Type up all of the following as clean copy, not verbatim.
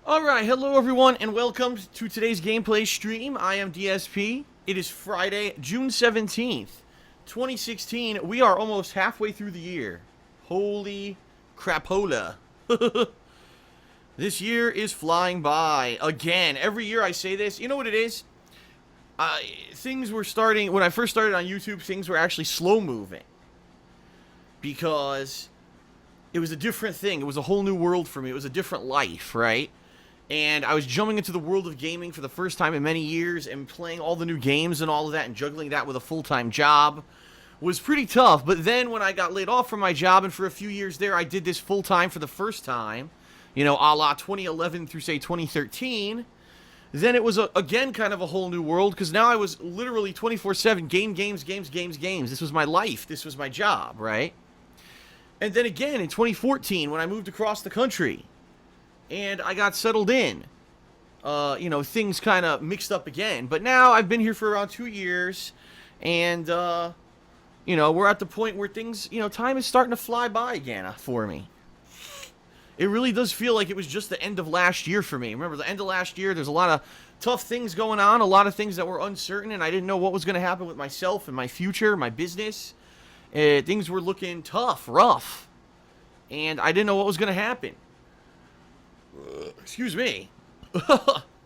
Alright, hello everyone, and welcome to today's gameplay stream. I am DSP. It is Friday, June 17th, 2016. We are almost halfway through the year. Holy crapola. This year is flying by. Again, every year I say this. You know what it is? Things were starting, when I first started on YouTube, things were actually slow moving. Because it was a different thing. It was a whole new world for me. It was a different life, right? And I was jumping into the world of gaming for the first time in many years, and playing all the new games and all of that, and juggling that with a full-time job was pretty tough. But then when I got laid off from my job, and for a few years there I did this full-time for the first time, you know, a la 2011 through, say, 2013, then it was, again, kind of a whole new world, because now I was literally 24/7 games. This was my life. This was my job, right? And then again, in 2014, when I moved across the country, and I got settled in, you know, things kind of mixed up again. But now I've been here for around 2 years, and, you know, we're at the point where things, you know, time is starting to fly by again for me. It really does feel like it was just the end of last year for me. Remember, the end of last year, there's a lot of tough things going on, a lot of things that were uncertain, and I didn't know what was going to happen with myself and my future, my business. Things were looking tough, rough, and I didn't know what was going to happen. Excuse me.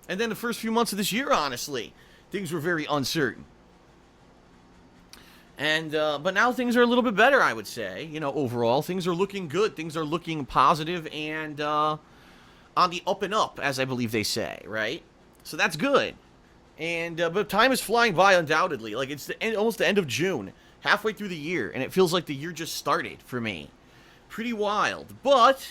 And then the first few months of this year, honestly, things were very uncertain. And, but now things are a little bit better, I would say. You know, overall, things are looking good. Things are looking positive and, on the up and up, as I believe they say, right? So that's good. And, but time is flying by, undoubtedly. Like, it's almost the end of June, halfway through the year, and it feels like the year just started for me. Pretty wild. But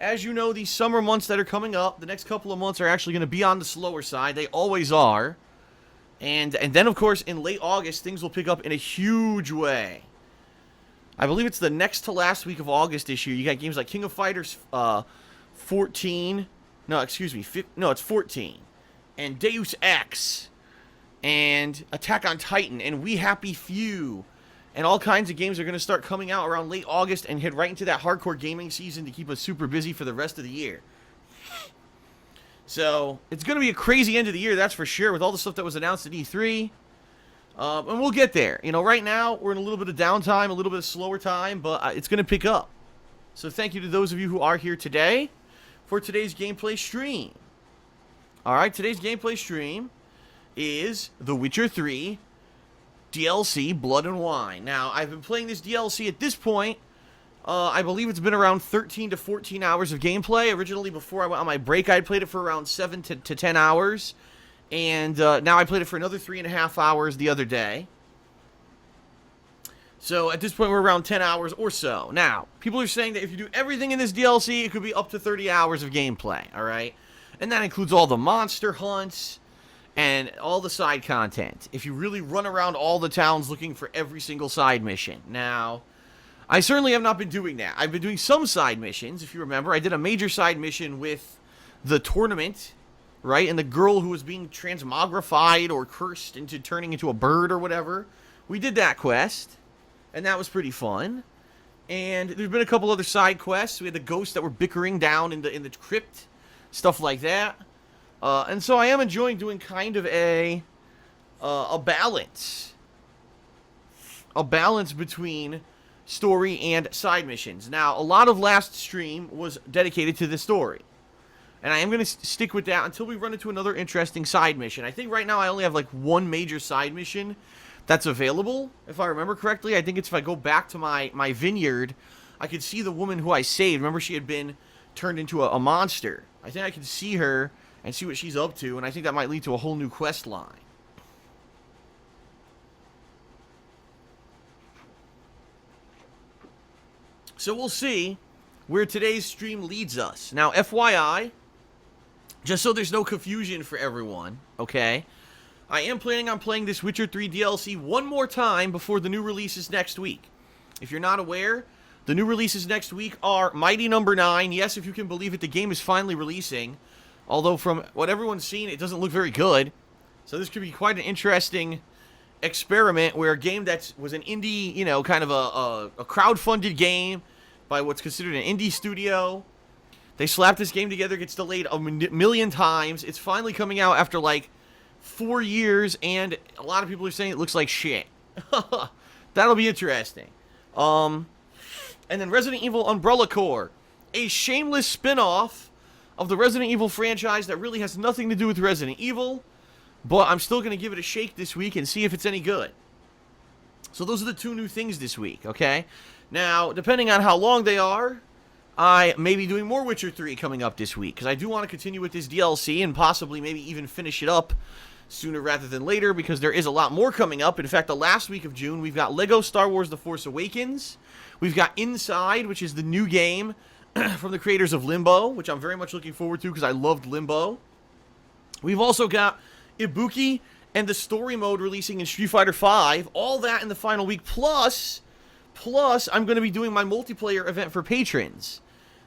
as you know, these summer months that are coming up, the next couple of months are actually going to be on the slower side. They always are. And then, of course, in late August, things will pick up in a huge way. I believe it's the next to last week of August this year. You got games like King of Fighters 14. No, excuse me. No, it's 14. And Deus Ex. And Attack on Titan. And We Happy Few. And all kinds of games are going to start coming out around late August and head right into that hardcore gaming season to keep us super busy for the rest of the year. So, it's going to be a crazy end of the year, that's for sure, with all the stuff that was announced at E3. And we'll get there. You know, right now, we're in a little bit of downtime, a little bit of slower time, but it's going to pick up. So, thank you to those of you who are here today for today's gameplay stream. Alright, today's gameplay stream is The Witcher 3 DLC Blood and Wine. Now, I've been playing this DLC at this point. I believe it's been around 13 to 14 hours of gameplay. Originally, before I went on my break, I played it for around 7 to 10 hours. And now I played it for another 3.5 hours the other day. So, at this point, we're around 10 hours or so. Now, people are saying that if you do everything in this DLC, it could be up to 30 hours of gameplay, alright? And that includes all the monster hunts and all the side content, if you really run around all the towns looking for every single side mission. Now, I certainly have not been doing that. I've been doing some side missions, if you remember. I did a major side mission with the tournament, right? And the girl who was being transmogrified or cursed into turning into a bird or whatever. We did that quest, and that was pretty fun. And there's been a couple other side quests. We had the ghosts that were bickering down in the crypt, stuff like that. And so I am enjoying doing kind of a balance. A balance between story and side missions. Now, a lot of last stream was dedicated to the story. And I am going to stick with that until we run into another interesting side mission. I think right now I only have like one major side mission that's available, if I remember correctly. I think it's if I go back to my vineyard, I could see the woman who I saved. Remember, she had been turned into a monster. I think I can see her and see what she's up to, and I think that might lead to a whole new quest line. So we'll see where today's stream leads us. Now, FYI, just so there's no confusion for everyone, okay, I am planning on playing this Witcher 3 DLC one more time before the new releases next week. If you're not aware, the new releases next week are Mighty Number 9. Yes, if you can believe it, the game is finally releasing. Although from what everyone's seen, it doesn't look very good. So this could be quite an interesting experiment where a game that was an indie, you know, kind of a crowd-funded game by what's considered an indie studio They slapped this game together, gets delayed a million times. It's finally coming out after like 4 years, and a lot of people are saying it looks like shit. That'll be interesting. And then Resident Evil Umbrella Corps, a shameless spin-off of the Resident Evil franchise that really has nothing to do with Resident Evil, but I'm still going to give it a shake this week and see if it's any good. So those are the 2 new things this week, okay? Now, depending on how long they are, I may be doing more Witcher 3 coming up this week, because I do want to continue with this DLC and possibly maybe even finish it up sooner rather than later, because there is a lot more coming up. In fact, the last week of June, we've got Lego Star Wars The Force Awakens. We've got Inside, which is the new game from the creators of Limbo, which I'm very much looking forward to because I loved Limbo. We've also got Ibuki and the story mode releasing in Street Fighter V. All that in the final week. Plus, I'm going to be doing my multiplayer event for patrons.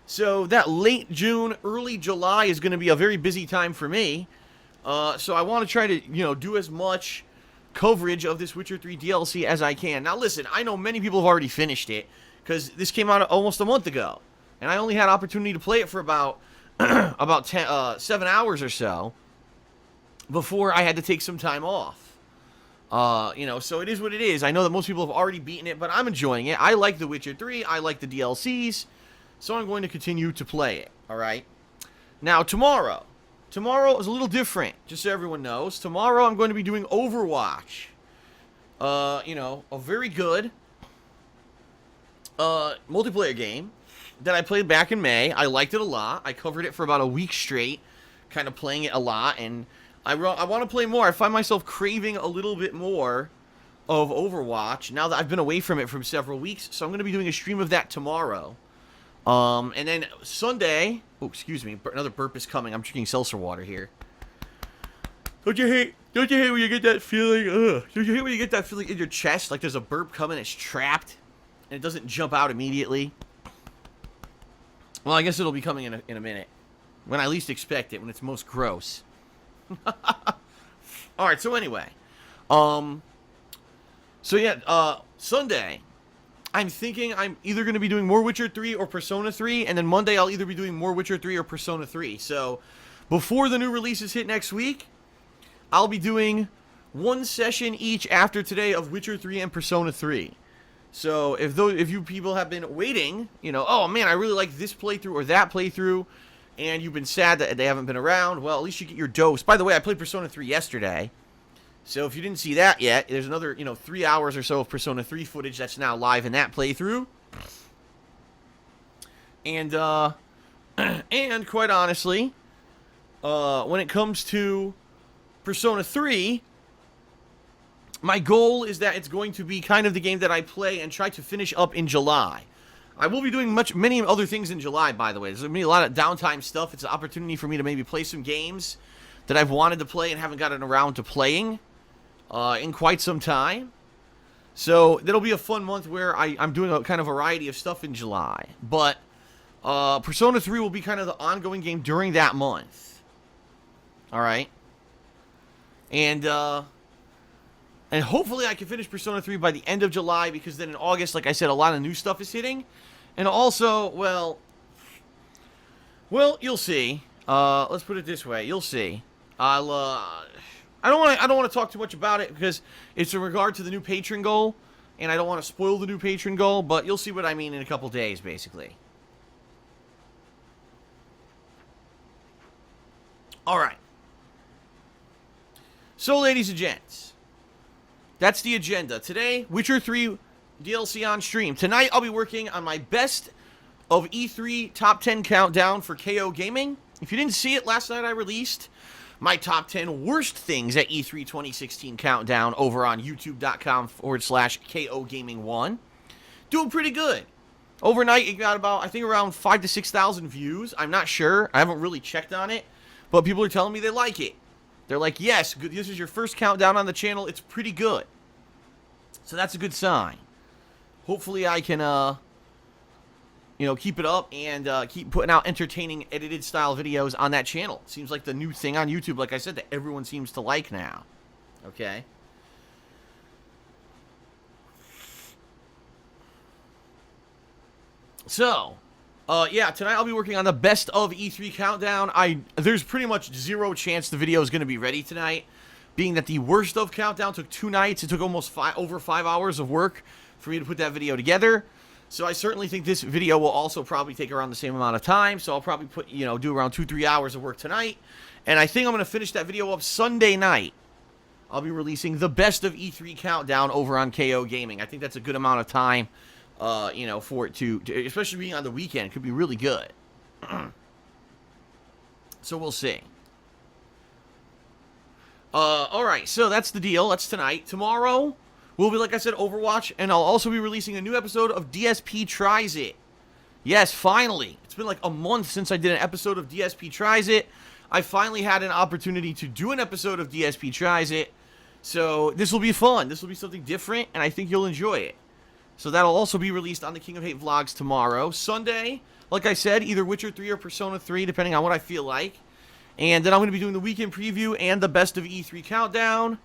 So that late June, early July is going to be a very busy time for me. So I want to try to, do as much coverage of this Witcher 3 DLC as I can. Now listen, I know many people have already finished it, because this came out almost a month ago. And I only had opportunity to play it for about 7 hours or so before I had to take some time off. So it is what it is. I know that most people have already beaten it, but I'm enjoying it. I like The Witcher 3. I like the DLCs. So I'm going to continue to play it, alright? Now, tomorrow is a little different, just so everyone knows. Tomorrow I'm going to be doing Overwatch. A very good multiplayer game that I played back in May. I liked it a lot. I covered it for about a week straight, kind of playing it a lot, and I want to play more. I find myself craving a little bit more of Overwatch now that I've been away from it for several weeks, so I'm going to be doing a stream of that tomorrow. And then Sunday, excuse me, another burp is coming. I'm drinking seltzer water here. Don't you hate when you get that feeling? Don't you hate when you get that feeling in your chest, like there's a burp coming, it's trapped, and it doesn't jump out immediately? Well, I guess it'll be coming in a minute, when I least expect it, when it's most gross. Alright, so anyway. Sunday, I'm thinking I'm either going to be doing more Witcher 3 or Persona 3, and then Monday I'll either be doing more Witcher 3 or Persona 3. So, before the new releases hit next week, I'll be doing 1 session each after today of Witcher 3 and Persona 3. So, if you people have been waiting, oh man, I really like this playthrough or that playthrough, and you've been sad that they haven't been around, well, at least you get your dose. By the way, I played Persona 3 yesterday. So if you didn't see that yet, there's another, 3 hours or so of Persona 3 footage that's now live in that playthrough. And, and quite honestly, when it comes to Persona 3, my goal is that it's going to be kind of the game that I play and try to finish up in July. I will be doing many other things in July, by the way. There's going to be a lot of downtime stuff. It's an opportunity for me to maybe play some games that I've wanted to play and haven't gotten around to playing in quite some time. So that'll be a fun month where I'm doing a kind of variety of stuff in July. But Persona 3 will be kind of the ongoing game during that month. Alright? And hopefully I can finish Persona 3 by the end of July, because then in August, like I said, a lot of new stuff is hitting. And also, well, you'll see. Let's put it this way. You'll see. I don't want to talk too much about it because it's in regard to the new patron goal, and I don't want to spoil the new patron goal, but you'll see what I mean in a couple days, basically. Alright. So, ladies and gents, that's the agenda. Today, Witcher 3 DLC on stream. Tonight, I'll be working on my best of E3 top 10 countdown for KO Gaming. If you didn't see it, last night I released my top 10 worst things at E3 2016 countdown over on youtube.com/KO Gaming 1. Doing pretty good. Overnight, it got about, I think, around 5,000 to 6,000 views. I'm not sure. I haven't really checked on it, but people are telling me they like it. They're like, yes, this is your first countdown on the channel. It's pretty good. So that's a good sign. Hopefully I can, keep it up and keep putting out entertaining edited style videos on that channel. Seems like the new thing on YouTube, like I said, that everyone seems to like now. Okay? So, Yeah, tonight I'll be working on the best of E3 countdown. There's pretty much zero chance the video is going to be ready tonight, being that the worst of countdown took 2 nights. It took almost over 5 hours of work for me to put that video together. So I certainly think this video will also probably take around the same amount of time. So I'll probably do around 2-3 hours of work tonight. And I think I'm going to finish that video up Sunday night. I'll be releasing the best of E3 countdown over on KO Gaming. I think that's a good amount of time, for it to especially being on the weekend, could be really good. So we'll see. Alright, so that's the deal. That's tonight. Tomorrow will be, like I said, Overwatch, and I'll also be releasing a new episode of DSP Tries It. Yes, finally. It's been like a month since I did an episode of DSP Tries It. I finally had an opportunity to do an episode of DSP Tries It. So this will be fun. This will be something different, and I think you'll enjoy it. So that'll also be released on the King of Hate vlogs tomorrow. Sunday, like I said, either Witcher 3 or Persona 3, depending on what I feel like. And then I'm going to be doing the weekend preview and the best of E3 countdown.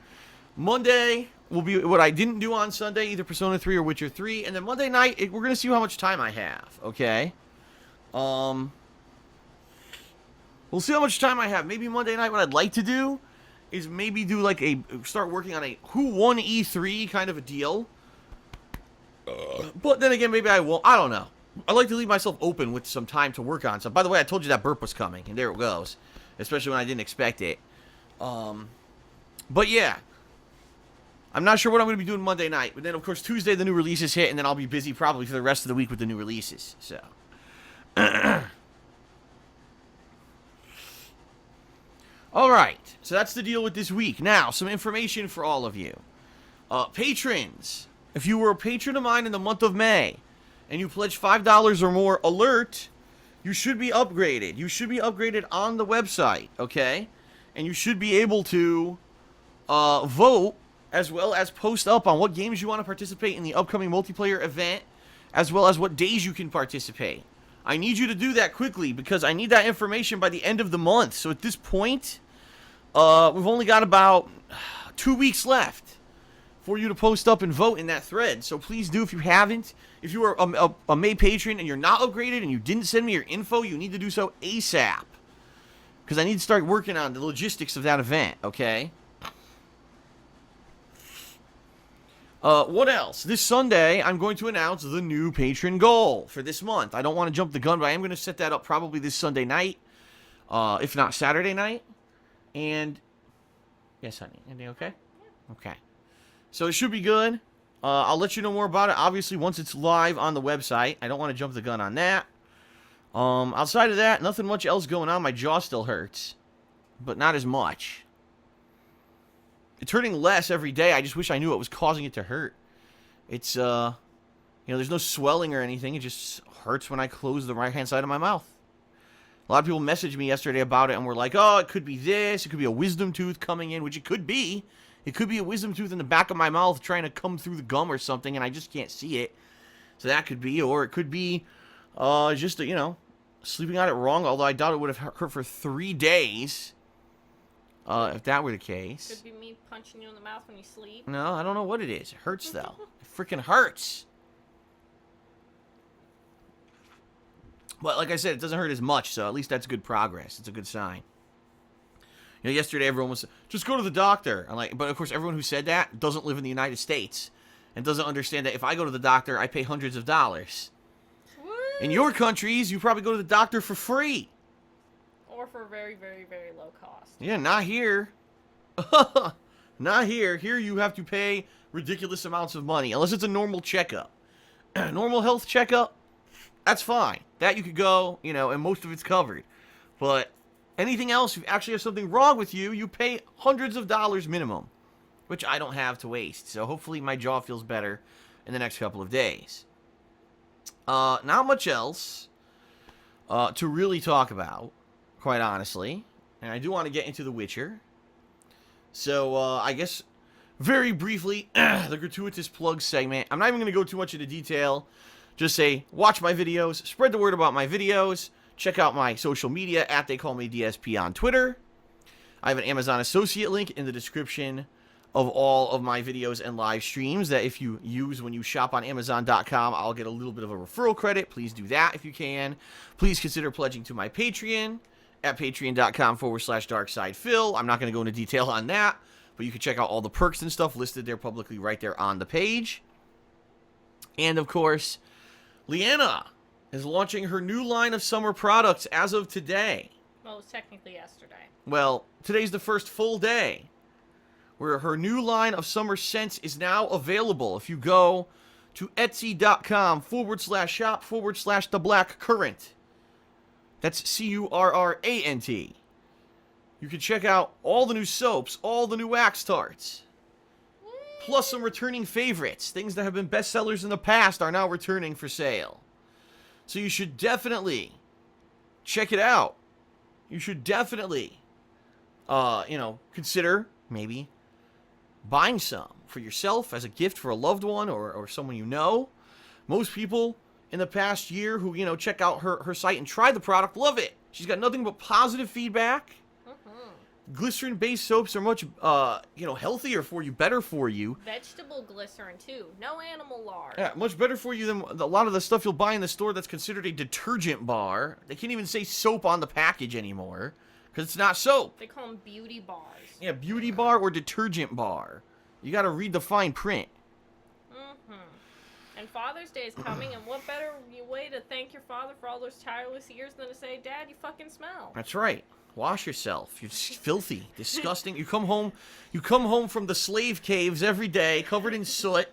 Monday will be what I didn't do on Sunday, either Persona 3 or Witcher 3. And then Monday night, we're going to see how much time I have, okay? We'll see how much time I have. Maybe Monday night what I'd like to do is maybe do like start working on a who won E3 kind of a deal. But then again, maybe I won't. I don't know. I like to leave myself open with some time to work on stuff. By the way, I told you that burp was coming, and there it goes. Especially when I didn't expect it. But yeah. I'm not sure what I'm going to be doing Monday night. But then, of course, Tuesday the new releases hit, and then I'll be busy probably for the rest of the week with the new releases. So. Alright, so that's the deal with this week. Now, some information for all of you. Patrons, if you were a patron of mine in the month of May, and you pledged $5 or more, alert, you should be upgraded. You should be upgraded on the website, okay? And you should be able to vote, as well as post up on what games you want to participate in the upcoming multiplayer event, as well as what days you can participate. I need you to do that quickly because I need that information by the end of the month. So at this point, we've only got about 2 weeks left for you to post up and vote in that thread. So please do if you haven't. If you are a May patron and you're not upgraded and you didn't send me your info, you need to do so ASAP. Because I need to start working on the logistics of that event, okay? What else? This Sunday, I'm going to announce the new patron goal for this month. I don't want to jump the gun, but I am going to set that up probably this Sunday night, if not Saturday night. And, yes, honey, everything okay? Yeah. Okay. So it should be good. I'll let you know more about it, obviously, once it's live on the website. I don't want to jump the gun on that. Outside of that, nothing much else going on. My jaw still hurts, but not as much. It's hurting less every day. I just wish I knew what was causing it to hurt. It's, there's no swelling or anything. It just hurts when I close the right-hand side of my mouth. A lot of people messaged me yesterday about it and were like, oh, it could be this. It could be a wisdom tooth coming in, which it could be. It could be a wisdom tooth in the back of my mouth trying to come through the gum or something, and I just can't see it. So that could be. Or it could be just, sleeping on it wrong, although I doubt it would have hurt for 3 days. If that were the case. Could be me punching you in the mouth when you sleep. No, I don't know what it is. It hurts, though. It freaking hurts. But like I said, it doesn't hurt as much, so at least that's good progress. It's a good sign. Yesterday everyone was, just go to the doctor. I'm like, but of course everyone who said that doesn't live in the United States and doesn't understand that if I go to the doctor, I pay hundreds of dollars. Woo! In your countries, you probably go to the doctor for free. Or for very, very, very low cost. Yeah, not here. Not here. Here you have to pay ridiculous amounts of money, unless it's a normal checkup. Normal health checkup, that's fine. That you could go, and most of it's covered. But anything else, if you actually have something wrong with you, you pay hundreds of dollars minimum, which I don't have to waste. So hopefully my jaw feels better in the next couple of days. Not much else to really talk about, quite honestly. And I do want to get into The Witcher. So, I guess, very briefly, the gratuitous plug segment. I'm not even going to go too much into detail. Just say, watch my videos, spread the word about my videos, check out my social media at TheyCallMeDSP on Twitter. I have an Amazon associate link in the description of all of my videos and live streams that if you use when you shop on Amazon.com, I'll get a little bit of a referral credit. Please do that if you can. Please consider pledging to my Patreon at patreon.com/darksidephil. I'm not going to go into detail on that, but you can check out all the perks and stuff listed there publicly right there on the page. And, of course, Leanna is launching her new line of summer products as of today. Well, it was technically yesterday. Well, today's the first full day where her new line of summer scents is now available. If you go to etsy.com/shop/the black currant, that's CURRANT, you can check out all the new soaps, all the new wax tarts, plus some returning favorites. Things that have been bestsellers in the past are now returning for sale. So you should definitely check it out. You should definitely, consider maybe buying some for yourself as a gift for a loved one or someone you know. Most people in the past year who, check out her site and try the product love it. She's got nothing but positive feedback. Glycerin-based soaps are much, healthier for you, better for you. Vegetable glycerin, too. No animal lard. Yeah, much better for you than a lot of the stuff you'll buy in the store that's considered a detergent bar. They can't even say soap on the package anymore because it's not soap. They call them beauty bars. Yeah, beauty bar or detergent bar. You got to read the fine print. And Father's Day is coming, and what better way to thank your father for all those tireless years than to say, Dad, you fucking smell. That's right. Wash yourself. You're filthy, disgusting. You come home from the slave caves every day, covered in soot.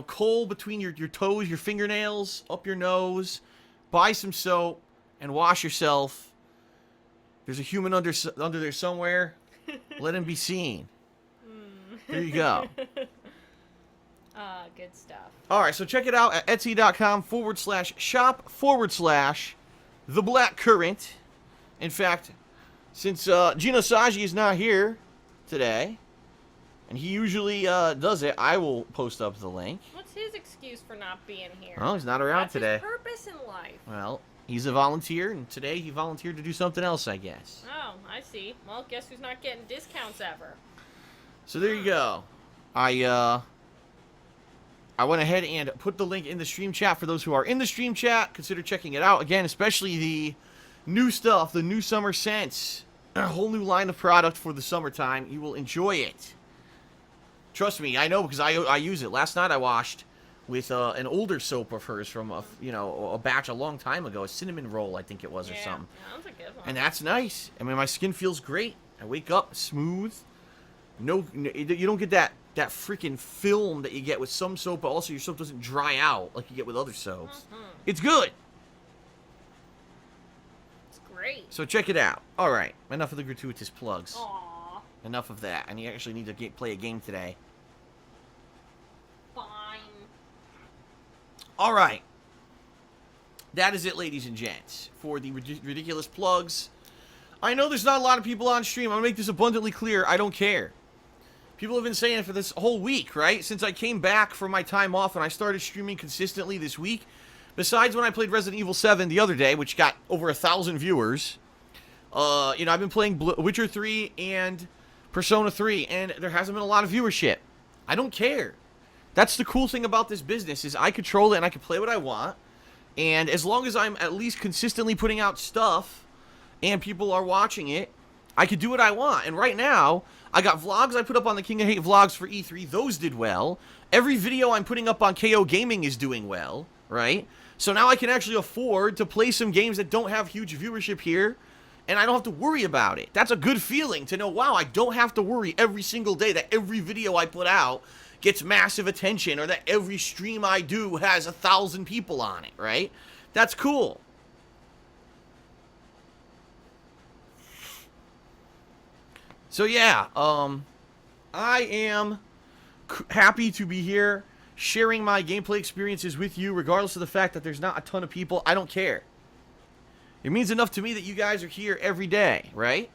Coal between your toes, your fingernails, up your nose. Buy some soap and wash yourself. There's a human under there somewhere. Let him be seen. There you go. Good stuff. All right, so check it out at etsy.com/shop/the black currant. In fact, since Gino Saji is not here today, and he usually does it, I will post up the link. What's his excuse for not being here? Oh, he's not around That's today. His purpose in life. Well, he's a volunteer, and today he volunteered to do something else, I guess. Oh, I see. Well, guess who's not getting discounts ever? So there you go. I went ahead and put the link in the stream chat for those who are in the stream chat. Consider checking it out. Again, especially the new stuff, the new summer scents. A whole new line of product for the summertime. You will enjoy it. Trust me, I know because I use it. Last night I washed with an older soap of hers from a batch a long time ago. A cinnamon roll, I think it was, or something. Yeah, that was a good one. And that's nice. I mean, my skin feels great. I wake up smooth. No, you don't get that freaking film that you get with some soap, but also your soap doesn't dry out like you get with other soaps. It's good. It's great. So check it out. All right, enough of the gratuitous plugs. Aww. Enough of that. And you actually need to play a game today. Fine. All right. That is it, ladies and gents, for the ridiculous plugs. I know there's not a lot of people on stream. I'm going to make this abundantly clear. I don't care. People have been saying it for this whole week, right? Since I came back from my time off and I started streaming consistently this week. Besides when I played Resident Evil 7 the other day, which got over 1,000 viewers. I've been playing Witcher 3 and Persona 3, and there hasn't been a lot of viewership. I don't care. That's the cool thing about this business, is I control it and I can play what I want. And as long as I'm at least consistently putting out stuff and people are watching it, I can do what I want. And right now, I got vlogs I put up on the King of Hate vlogs for E3. Those did well. Every video I'm putting up on KO Gaming is doing well, right? So now I can actually afford to play some games that don't have huge viewership here, and I don't have to worry about it. That's a good feeling to know, wow, I don't have to worry every single day that every video I put out gets massive attention or that every stream I do has 1,000 people on it, right? That's cool. So yeah, I am happy to be here sharing my gameplay experiences with you, regardless of the fact that there's not a ton of people. I don't care. It means enough to me that you guys are here every day, right?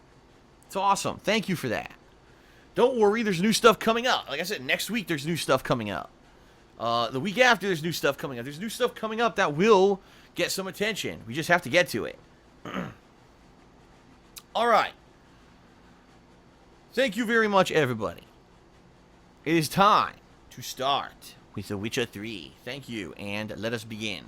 It's awesome. Thank you for that. Don't worry, there's new stuff coming up. Like I said, next week there's new stuff coming up. The week after there's new stuff coming up. There's new stuff coming up that will get some attention. We just have to get to it. All right. Thank you very much, everybody. it is time to start with The Witcher 3. Thank you, and let us begin.